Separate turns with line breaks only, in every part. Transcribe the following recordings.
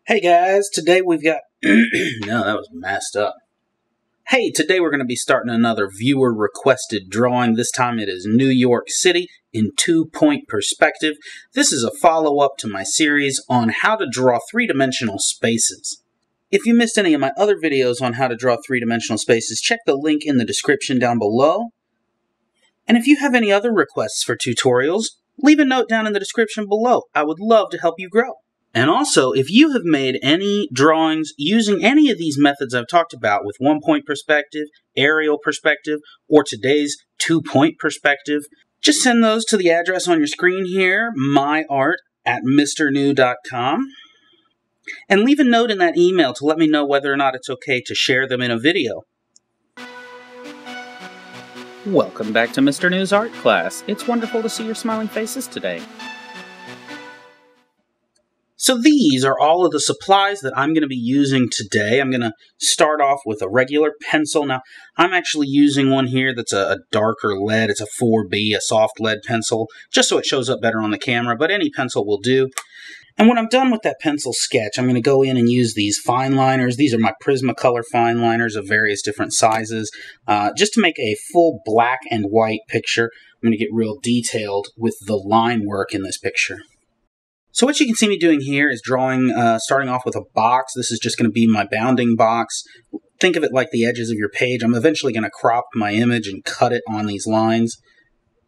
Hey guys, today we've got... No, that was messed up. Hey, today we're going to be starting another viewer-requested drawing. This time it is New York City in two-point perspective. This is a follow-up to my series on how to draw three-dimensional spaces. If you missed any of my other videos on how to draw three-dimensional spaces, check the link in the description down below. And if you have any other requests for tutorials, leave a note down in the description below. I would love to help you grow. And also, if you have made any drawings using any of these methods I've talked about with one-point perspective, aerial perspective, or today's two-point perspective, just send those to the address on your screen here, myart@mrnew.com, and leave a note in that email to let me know whether or not it's okay to share them in a video. Welcome back to Mr. New's art class. It's wonderful to see your smiling faces today. So these are all of the supplies that I'm going to be using today. I'm going to start off with a regular pencil. Now, I'm actually using one here that's a darker lead. It's a 4B, a soft lead pencil, just so it shows up better on the camera, but any pencil will do. And when I'm done with that pencil sketch, I'm going to go in and use these fineliners. These are my Prismacolor fineliners of various different sizes, just to make a full black and white picture. I'm going to get real detailed with the line work in this picture. So what you can see me doing here is drawing, starting off with a box. This is just going to be my bounding box. Think of it like the edges of your page. I'm eventually going to crop my image and cut it on these lines.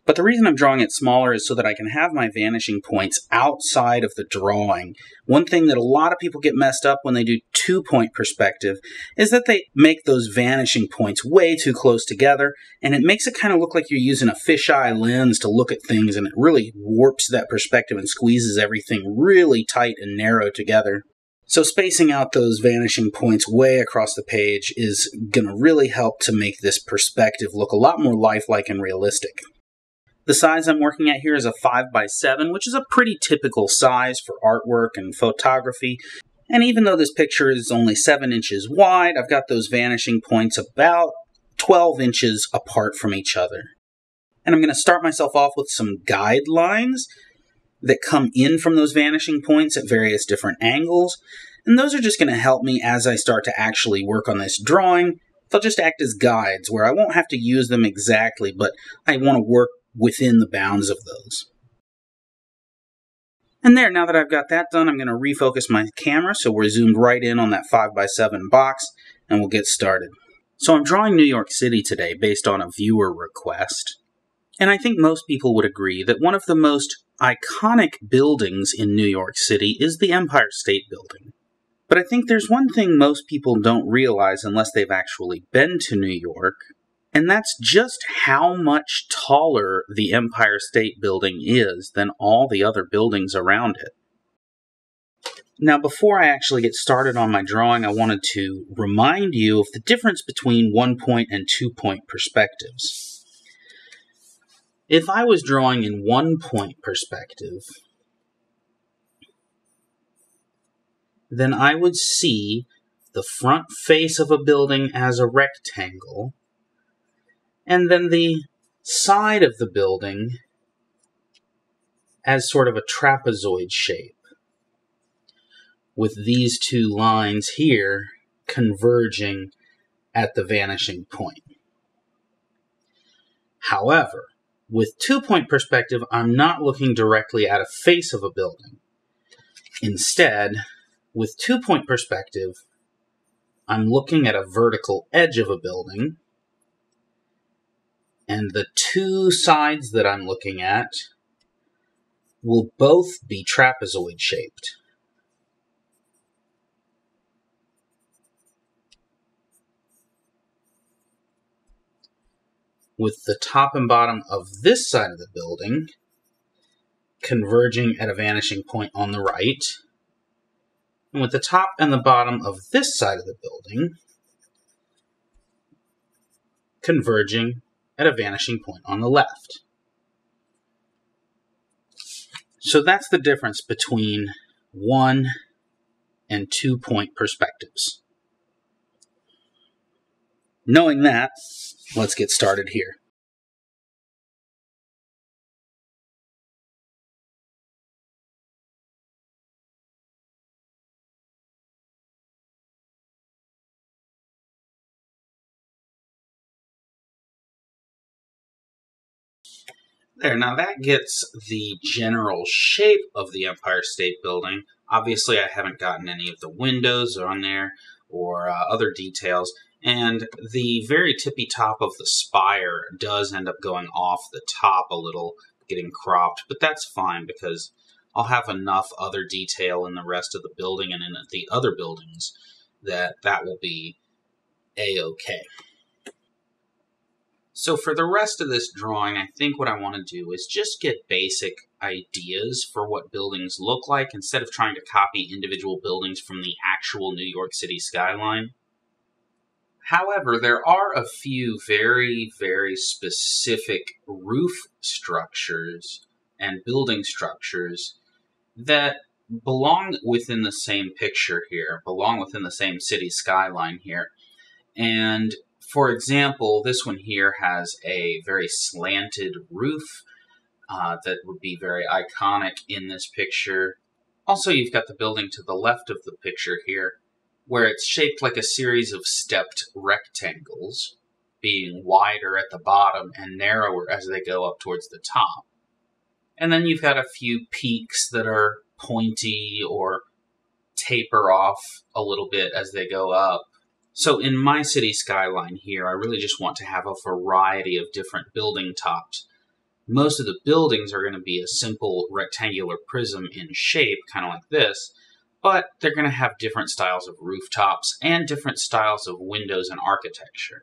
But the reason I'm drawing it smaller is so that I can have my vanishing points outside of the drawing. One thing that a lot of people get messed up when they do two-point perspective is that they make those vanishing points way too close together, and it makes it kind of look like you're using a fisheye lens to look at things, and it really warps that perspective and squeezes everything really tight and narrow together. So spacing out those vanishing points way across the page is going to really help to make this perspective look a lot more lifelike and realistic. The size I'm working at here is a 5x7, which is a pretty typical size for artwork and photography. And even though this picture is only 7 inches wide, I've got those vanishing points about 12 inches apart from each other. And I'm going to start myself off with some guidelines that come in from those vanishing points at various different angles. And those are just going to help me as I start to actually work on this drawing. They'll just act as guides where I won't have to use them exactly, but I want to work within the bounds of those. And there, now that I've got that done, I'm going to refocus my camera so we're zoomed right in on that 5x7 box, and we'll get started. So I'm drawing New York City today based on a viewer request. And I think most people would agree that one of the most iconic buildings in New York City is the Empire State Building. But I think there's one thing most people don't realize unless they've actually been to New York, and that's just how much taller the Empire State Building is than all the other buildings around it. Now, before I actually get started on my drawing, I wanted to remind you of the difference between one-point and two-point perspectives. If I was drawing in one-point perspective, then I would see the front face of a building as a rectangle, and then the side of the building as sort of a trapezoid shape, with these two lines here converging at the vanishing point. However, with two-point perspective, I'm not looking directly at a face of a building. Instead, with two-point perspective, I'm looking at a vertical edge of a building, and the two sides that I'm looking at will both be trapezoid shaped. With the top and bottom of this side of the building converging at a vanishing point on the right, and with the top and the bottom of this side of the building converging at a vanishing point on the left. So that's the difference between one and two-point perspectives. Knowing that, let's get started here. There, now that gets the general shape of the Empire State Building. Obviously, I haven't gotten any of the windows on there or other details, and the very tippy top of the spire does end up going off the top a little, getting cropped, but that's fine because I'll have enough other detail in the rest of the building and in the other buildings that will be a-okay. So for the rest of this drawing, I think what I want to do is just get basic ideas for what buildings look like instead of trying to copy individual buildings from the actual New York City skyline. However, there are a few very, very specific roof structures and building structures that belong within the same picture here, belong within the same city skyline here. And for example, this one here has a very slanted roof that would be very iconic in this picture. Also, you've got the building to the left of the picture here, where it's shaped like a series of stepped rectangles, being wider at the bottom and narrower as they go up towards the top. And then you've got a few peaks that are pointy or taper off a little bit as they go up. So in my city skyline here, I really just want to have a variety of different building tops. Most of the buildings are going to be a simple rectangular prism in shape, kind of like this, but they're going to have different styles of rooftops and different styles of windows and architecture.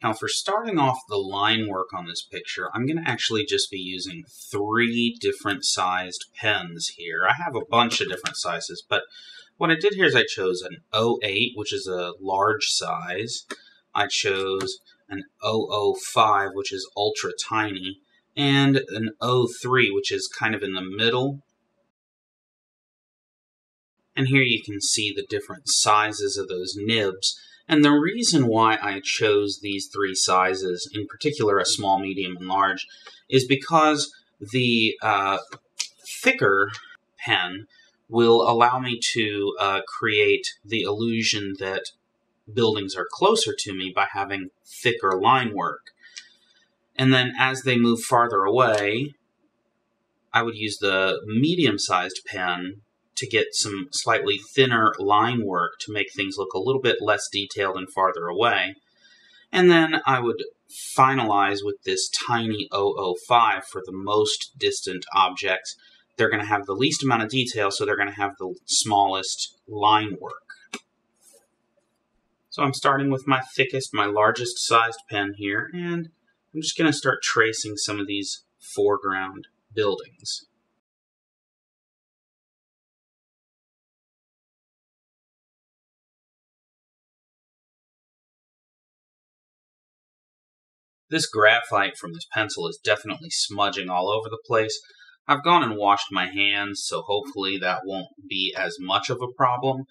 Now for starting off the line work on this picture, I'm going to actually just be using 3 different sized pens here. I have a bunch of different sizes, but what I did here is I chose an 08, which is a large size. I chose an 005, which is ultra tiny, and an 03, which is kind of in the middle. And here you can see the different sizes of those nibs. And the reason why I chose these 3 sizes, in particular a small, medium, and large, is because the thicker pen will allow me to create the illusion that buildings are closer to me by having thicker line work. And then as they move farther away, I would use the medium-sized pen to get some slightly thinner line work to make things look a little bit less detailed and farther away. And then I would finalize with this tiny 005 for the most distant objects. They're going to have the least amount of detail, so they're going to have the smallest line work. So I'm starting with my thickest, my largest sized pen here, and I'm just going to start tracing some of these foreground buildings. This graphite from this pencil is definitely smudging all over the place. I've gone and washed my hands, so hopefully that won't be as much of a problem.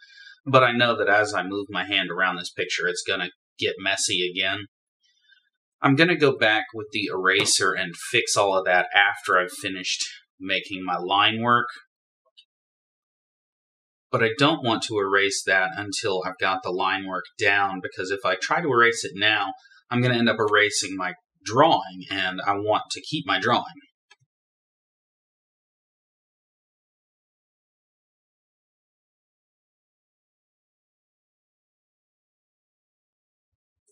But I know that as I move my hand around this picture, it's going to get messy again. I'm going to go back with the eraser and fix all of that after I've finished making my line work. But I don't want to erase that until I've got the line work down, because if I try to erase it now, I'm going to end up erasing my drawing, and I want to keep my drawing.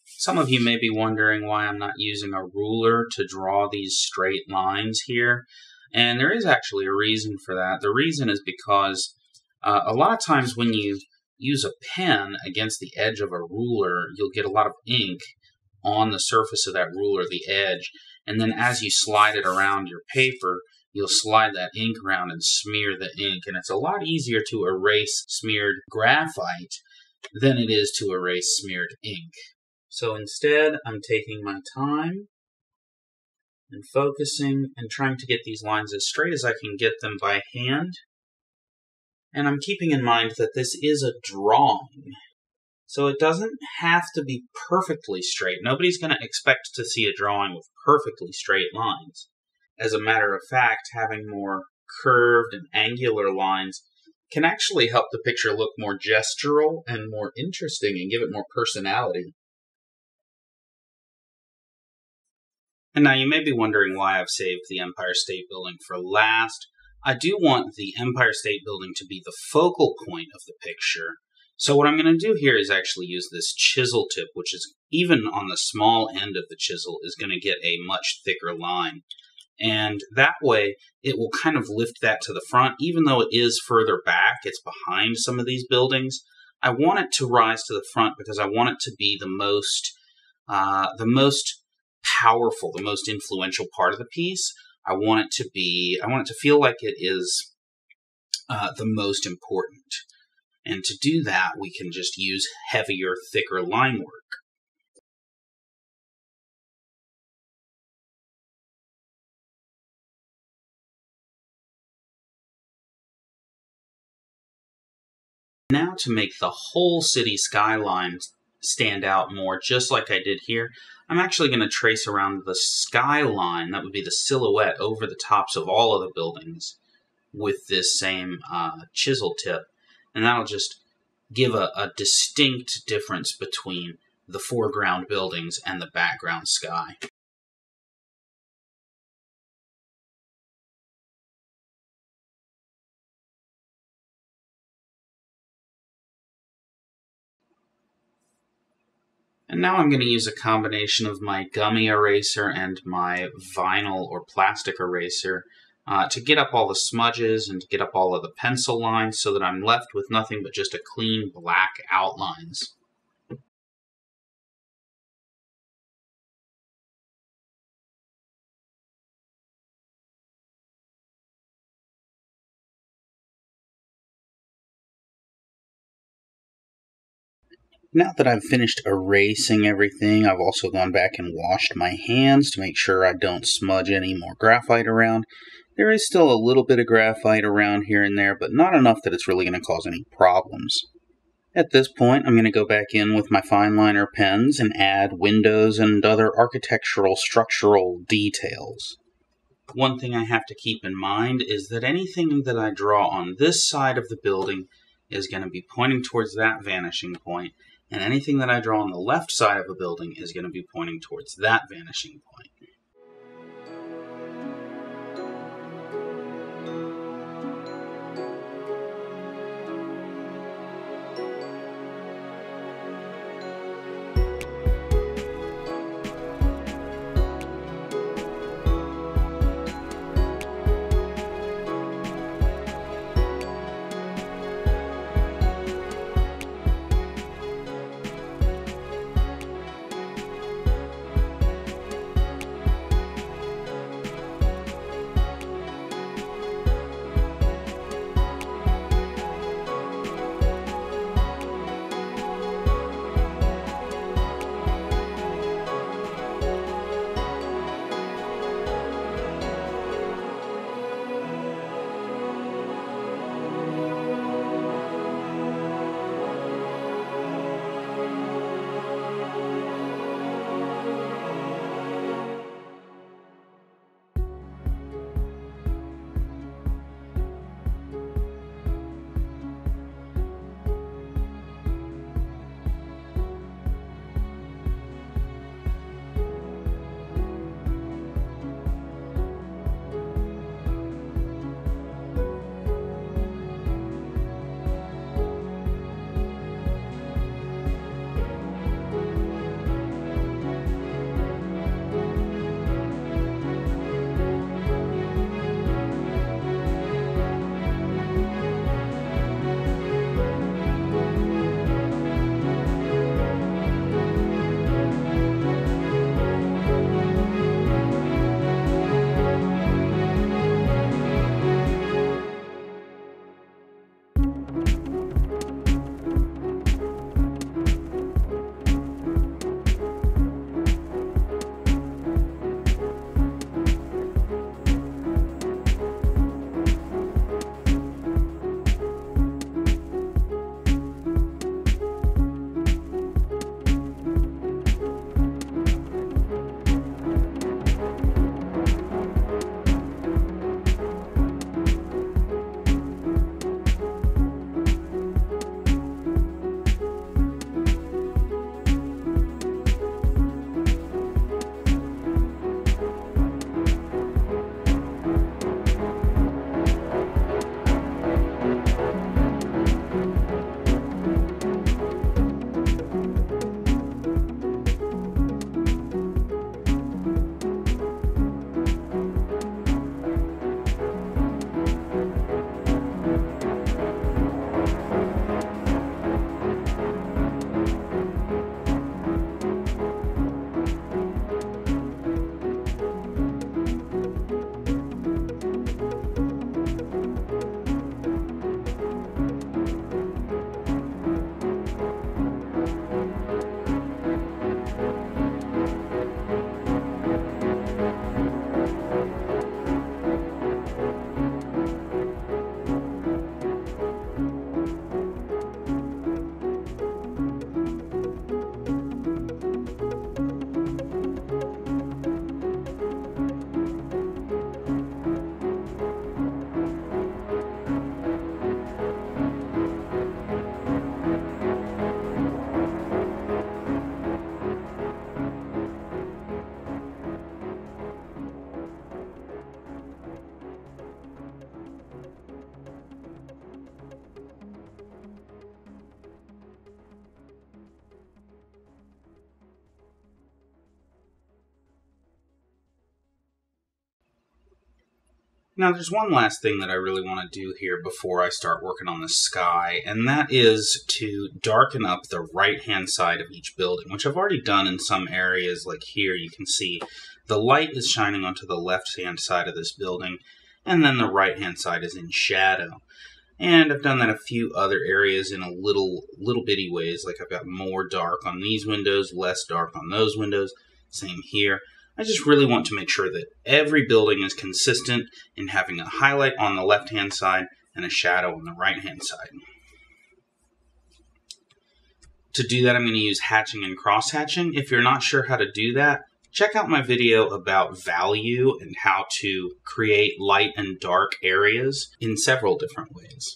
Some of you may be wondering why I'm not using a ruler to draw these straight lines here, and there is actually a reason for that. The reason is because a lot of times when you use a pen against the edge of a ruler, you'll get a lot of ink on the surface of that ruler, the edge, and then as you slide it around your paper, you'll slide that ink around and smear the ink, and it's a lot easier to erase smeared graphite than it is to erase smeared ink. So instead, I'm taking my time and focusing and trying to get these lines as straight as I can get them by hand. And I'm keeping in mind that this is a drawing, so it doesn't have to be perfectly straight. Nobody's going to expect to see a drawing with perfectly straight lines. As a matter of fact, having more curved and angular lines can actually help the picture look more gestural and more interesting and give it more personality. And now you may be wondering why I've saved the Empire State Building for last. I do want the Empire State Building to be the focal point of the picture. So what I'm going to do here is actually use this chisel tip, which is, even on the small end of the chisel, is going to get a much thicker line. And that way, it will kind of lift that to the front. Even though it is further back, it's behind some of these buildings, I want it to rise to the front because I want it to be the most powerful, the most influential part of the piece. I want it to feel like it is the most important. And to do that, we can just use heavier, thicker line work. Now to make the whole city skyline stand out more, just like I did here, I'm actually going to trace around the skyline, that would be the silhouette over the tops of all of the buildings, with this same chisel tip. And that'll just give a distinct difference between the foreground buildings and the background sky. And now I'm going to use a combination of my gummy eraser and my vinyl or plastic eraser to get up all the smudges and to get up all of the pencil lines so that I'm left with nothing but just a clean black outlines. Now that I've finished erasing everything, I've also gone back and washed my hands to make sure I don't smudge any more graphite around. There is still a little bit of graphite around here and there, but not enough that it's really going to cause any problems. At this point, I'm going to go back in with my fineliner pens and add windows and other architectural structural details. One thing I have to keep in mind is that anything that I draw on this side of the building is going to be pointing towards that vanishing point, and anything that I draw on the left side of a building is going to be pointing towards that vanishing point. Now, there's one last thing that I really want to do here before I start working on the sky, and that is to darken up the right-hand side of each building, which I've already done in some areas. Like here, you can see the light is shining onto the left-hand side of this building, and then the right-hand side is in shadow. And I've done that a few other areas in a little bitty ways, like I've got more dark on these windows, less dark on those windows, same here. I just really want to make sure that every building is consistent in having a highlight on the left-hand side and a shadow on the right-hand side. To do that, I'm going to use hatching and cross-hatching. If you're not sure how to do that, check out my video about value and how to create light and dark areas in several different ways.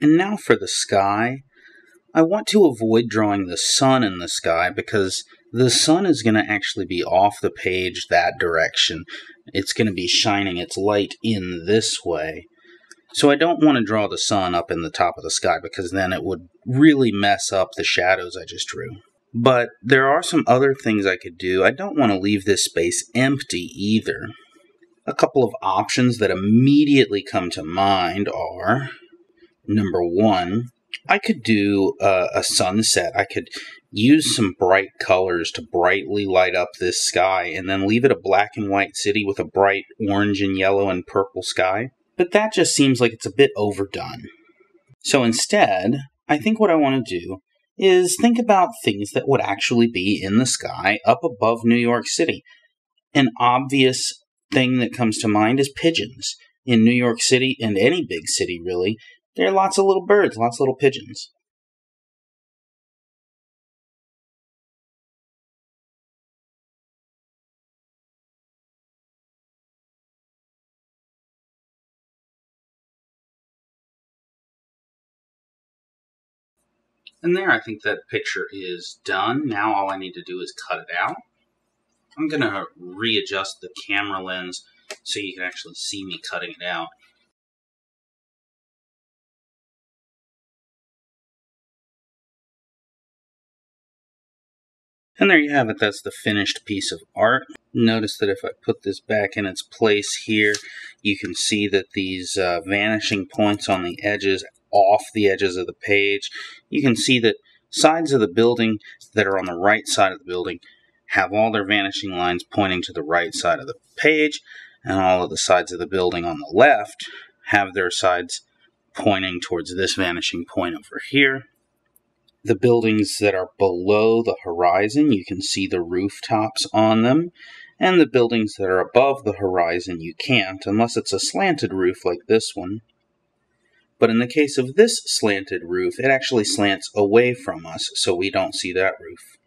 And now for the sky. I want to avoid drawing the sun in the sky because the sun is going to actually be off the page that direction. It's going to be shining its light in this way. So I don't want to draw the sun up in the top of the sky because then it would really mess up the shadows I just drew. But there are some other things I could do. I don't want to leave this space empty either. A couple of options that immediately come to mind are, number one, I could do a sunset. I could use some bright colors to brightly light up this sky and then leave it a black and white city with a bright orange and yellow and purple sky. But that just seems like it's a bit overdone. So instead, I think what I want to do is think about things that would actually be in the sky up above New York City. An obvious thing that comes to mind is pigeons. In New York City, and any big city really, there are lots of little birds, lots of little pigeons. And there, I think that picture is done. Now all I need to do is cut it out. I'm going to readjust the camera lens so you can actually see me cutting it out. And there you have it. That's the finished piece of art. Notice that if I put this back in its place here, you can see that these vanishing points on the edges, off the edges of the page, you can see that sides of the building that are on the right side of the building have all their vanishing lines pointing to the right side of the page, and all of the sides of the building on the left have their sides pointing towards this vanishing point over here. The buildings that are below the horizon, you can see the rooftops on them, and the buildings that are above the horizon you can't, unless it's a slanted roof like this one. But in the case of this slanted roof, it actually slants away from us, so we don't see that roof.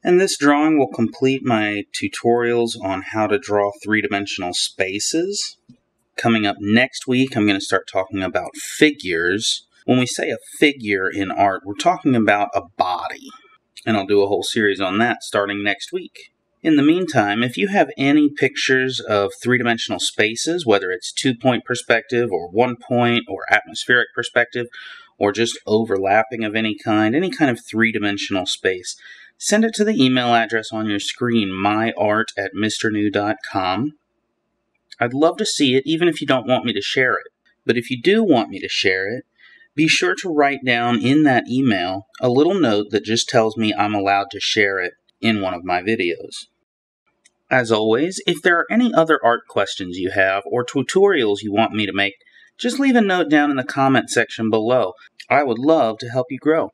And this drawing will complete my tutorials on how to draw three-dimensional spaces. Coming up next week, I'm going to start talking about figures. When we say a figure in art, we're talking about a body. And I'll do a whole series on that starting next week. In the meantime, if you have any pictures of three-dimensional spaces, whether it's two-point perspective or one-point or atmospheric perspective, or just overlapping of any kind of three-dimensional space, send it to the email address on your screen, myart@mrnew.com. I'd love to see it, even if you don't want me to share it. But if you do want me to share it, be sure to write down in that email a little note that just tells me I'm allowed to share it in one of my videos. As always, if there are any other art questions you have or tutorials you want me to make, just leave a note down in the comment section below. I would love to help you grow.